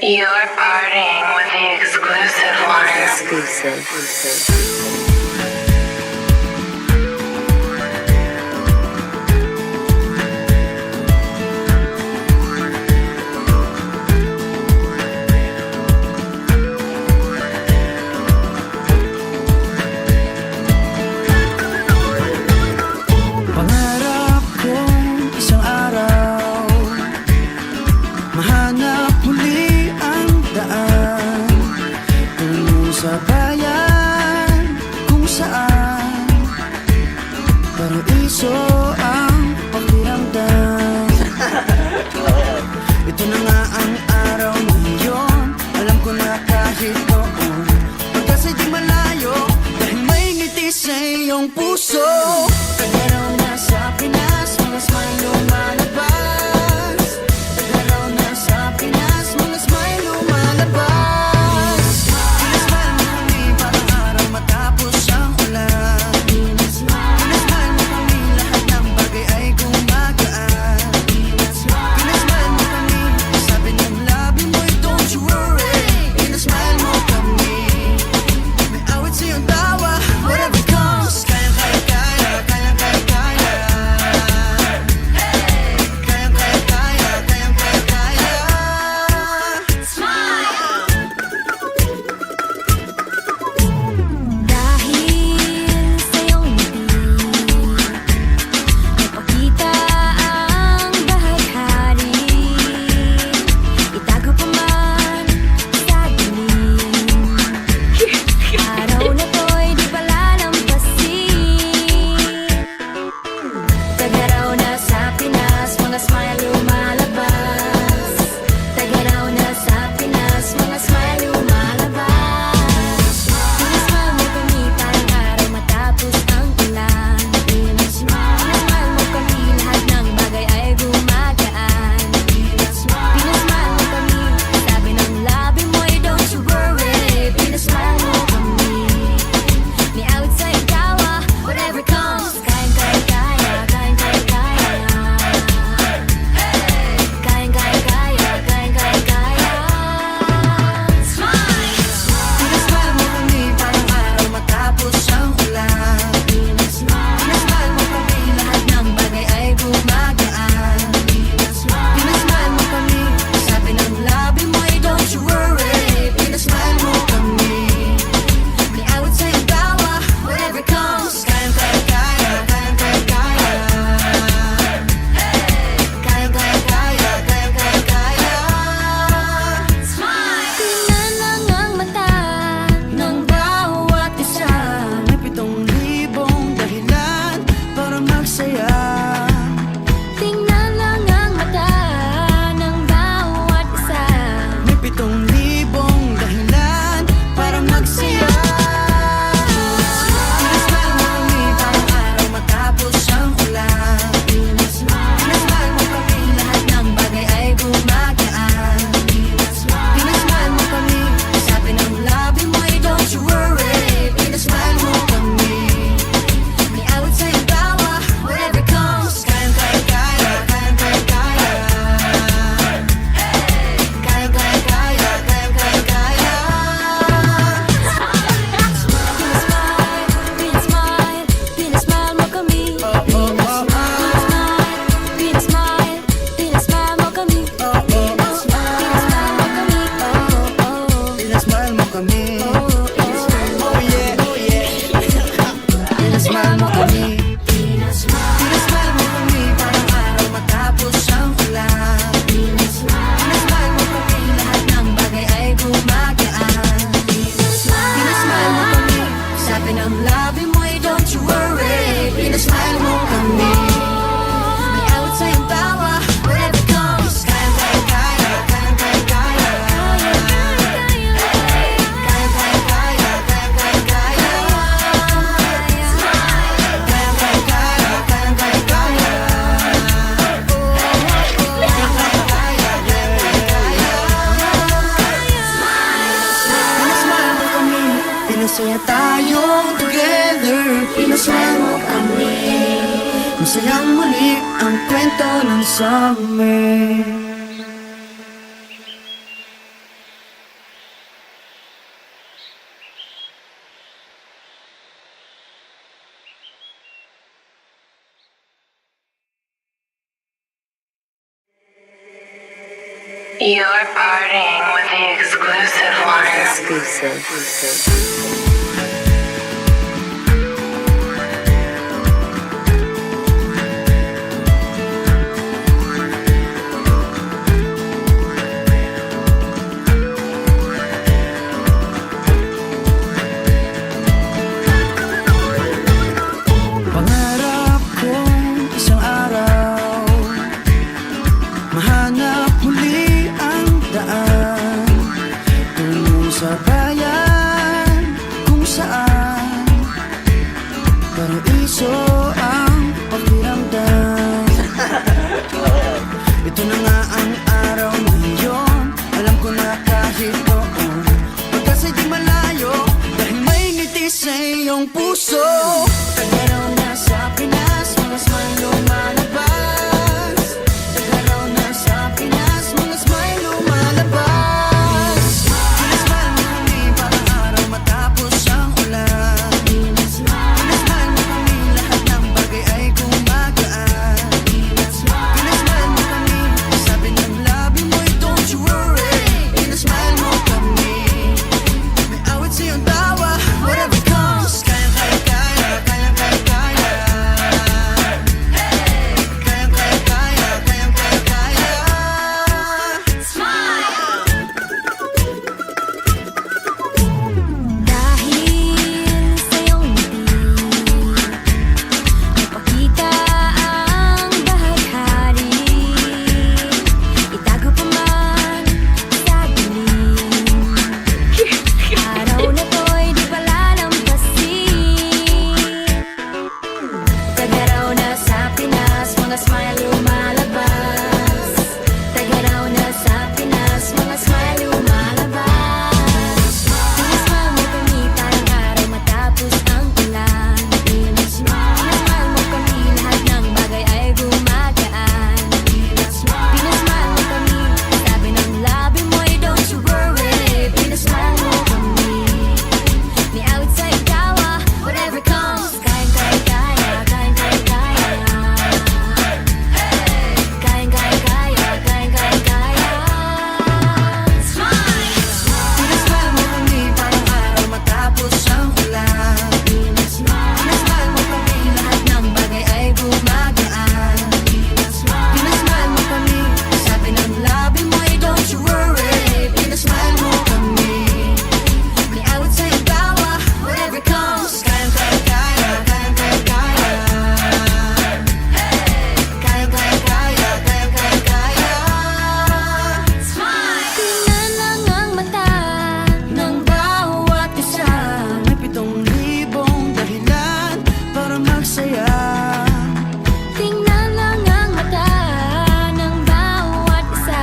You are partying with the exclusive one. Exclusive. Pangarap kong isang araw mahanap muli ang daan tungo sa bayan kung saan paraiso ang pakiramdam. Ito na nga ang araw ngayon, alam ko na kahit noon pagkasa'y di malayo dahil may ngiti sa iyong puso. Tagaraw na sa Pinas, mga smile lumalabas. Tagaraw na sa Pinas, mga smile lumalabas. Pinasmile mo kami parang araw matapos ang ulan. Pinasmile mo kami, lahat ng bagay ay gumagaan. Pinasmile mo kami, sabi ng labi mo'y don't you worry. Pinasmile mo kami, may awit sa iyong tawa, whatever comes. Masaya tayong together, pinasaya mo kami. Masayang muli ang kwento ng summer. You're partying with the exclusive ones. Exclusive. Pangarap kong isang araw mahanap muli ang daan tungo sa bayan kung saan paraiso ang pakiramdam. Ito na nga ang araw na yun, alam ko na kahit noon pagkasa'y di malayo dahil may ngiti sa iyong puso. Tagaraw na sa Pinas, mga smile lumalabas. Tagaraw na sa Pinas, mga smile lumalabas. Pinasmile mo kami parang araw matapos ang ulan. Pinasmile mo kami, lahat ng bagay ay gumagaan. Pinasmile mo kami, sabi ng labi mo'y don't you worry. Pinasmile mo kami, may awit sa iyong tawa, whatever comes. Kayang kaya kaya, kayang kaya kaya. Kayang kaya kaya, kayang kaya kaya. Dahil sa iyong ngiti, napakita ang bahaghari. Itago pa man sa dilim, araw na to'y di palalampasin. Tagaraw na sa Pinas, mga smile lumalabas. Tagaraw na sa Pinas, mga smile lumalabas. Pinasmile mo kami parang araw matapos ang ulan. Pinasmile mo kami, lahat ng bagay ay gumagaan. Pinasmile mo kami, sabi ng labi mo'y don't you worry. Pinasmile mo kami, may awit sa ikawa, whatever comes. Kayang kaya kaya, kayang kaya kaya. Kayang kaya kaya, kayang kaya kaya. Pinasmile mo kami parang araw matapos ang ulan. Pinasmile mo kami, lahat ng bagay ay gumagaan. Pinasmile mo kami, sabi ng labi mo'y don't you worry. Pinasmile mo kami, may awit sa iyong tawa, whatever comes. Kayang kaya kaya, kayang kaya kaya. Kayang kaya kaya, kayang kaya kaya. Tingnan lang ang mata ng bawat isa. May 7,000 dahilan para magsaya. Tingnan lang ang mata ng bawat isa.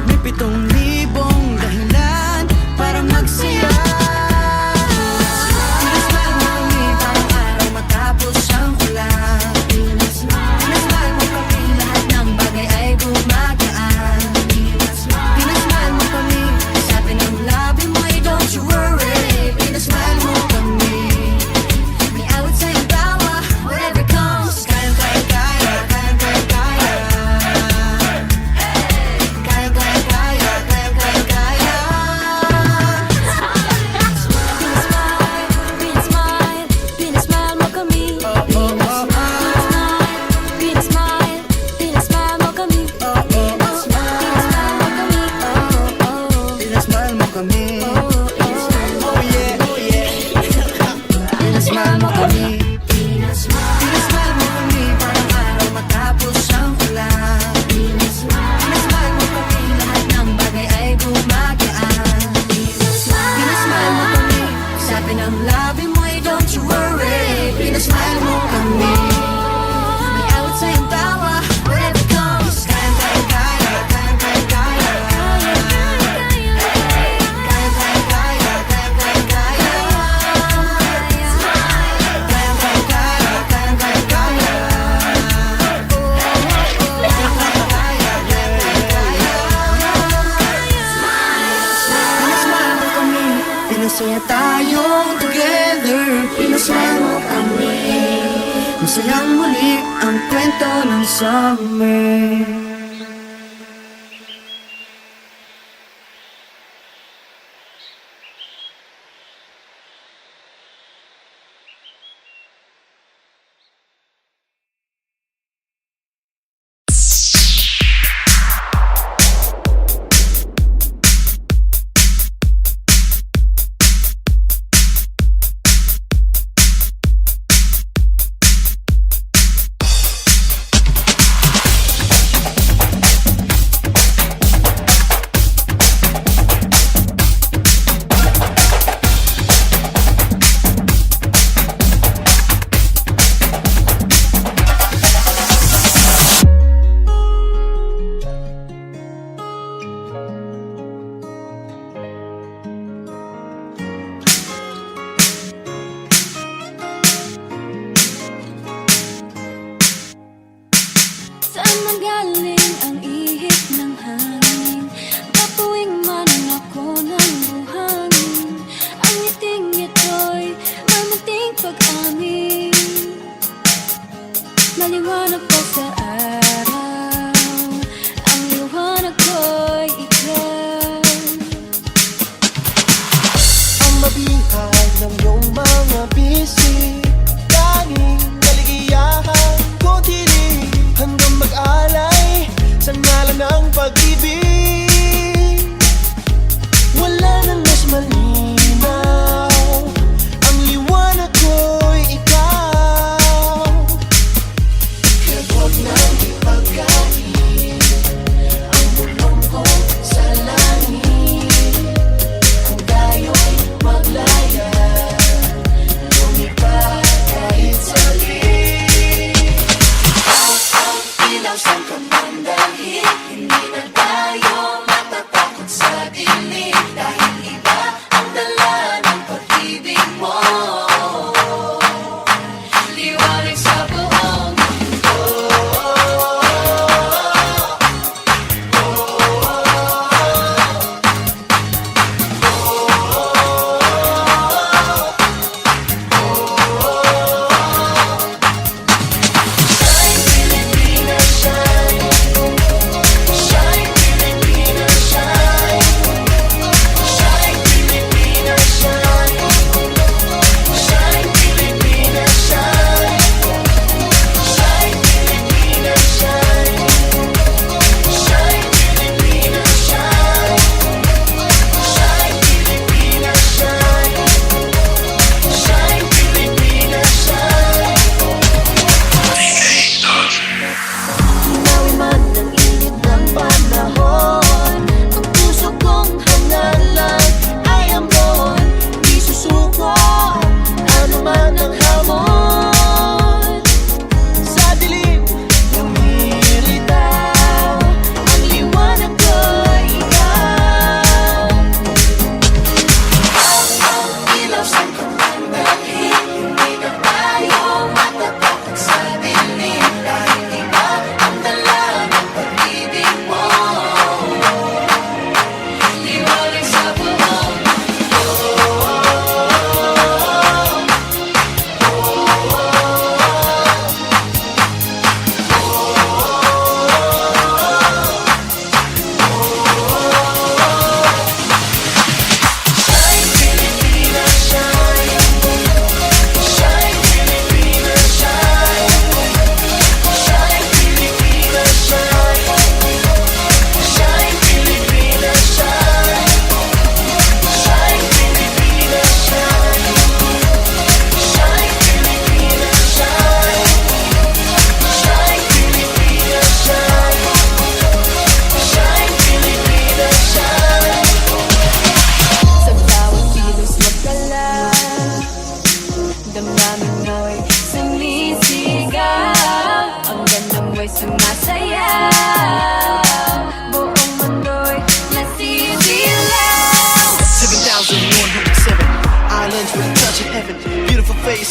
May 7,000 dahilan para magsaya. Pinasmile mo kami parang araw matapos ang ulan. Pinasmile mo kami, lahat ng bagay ay gumagaan. Pinasmile mo kami, sabi ng labi mo'y don't you worry. Pinasmile mo kami, may awit sa iyong tawa, whatever comes. Kayang kaya kaya, kayang kaya kaya. Kayang kaya kaya, kayang kaya kaya. Pinasmile, pinasmile mo kami. Pinasmile, pinasmile mo kami. Pinasmile mo kami. Oh yeah, oh yeah. Pinasmile mo kami. Pinasmile mo kami parang araw matapos ang ulan. Pinasmile mo kami, lahat ng bagay ay gumagaan. Pinasmile mo kami, sabi ng labi mo'y don't you worry. Pinasmile mo kami, may awit sa iyong tawa, whatever comes. Kayang kaya kaya, kayang kaya kaya. Kayang kaya kaya, kayang kaya kaya. Kayang kaya kaya, kayang kaya kaya. Kayang kaya kaya, kayang kaya kaya. Pinasmile mo kami, pinasaya tayong together. Pinasmile mo kami, masayang muli ang kwento ng summer.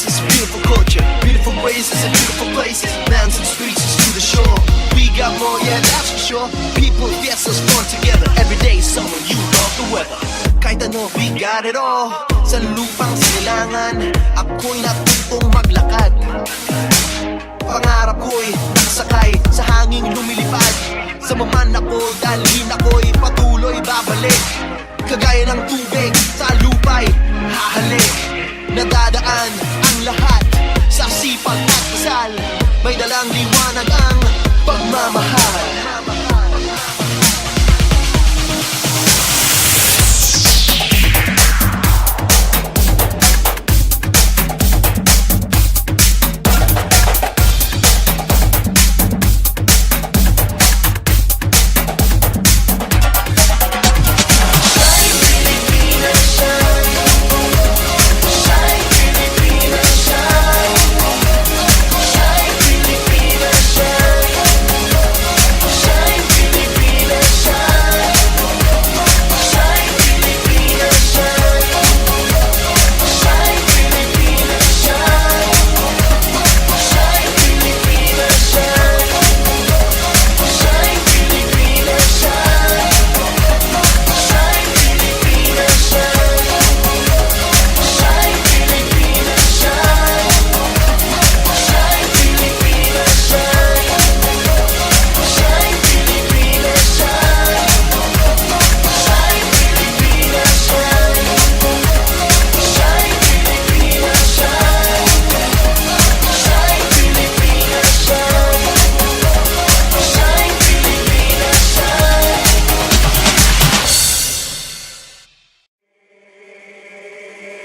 faces, beautiful culture, beautiful races and beautiful places. Mountains, beaches to the shore. We got more, yeah, that's for sure. People, yes, us fun together. Every day, summer, you love the weather. Kahit ano, we got it all. Sa lupang silangan, ako'y natutong maglakad. Pangarap ko'y nakasakay sa hanging lumilipad. Sa maman ako, dalhin ako'y patuloy babalik. Kagaya ng tubig sa lupa'y hahalik. Nadadaan ang lahat sa sipag at dasal. May dalang liwanag ang pagmamahal.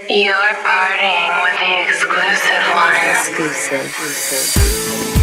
You're partying with the exclusive one. Exclusive.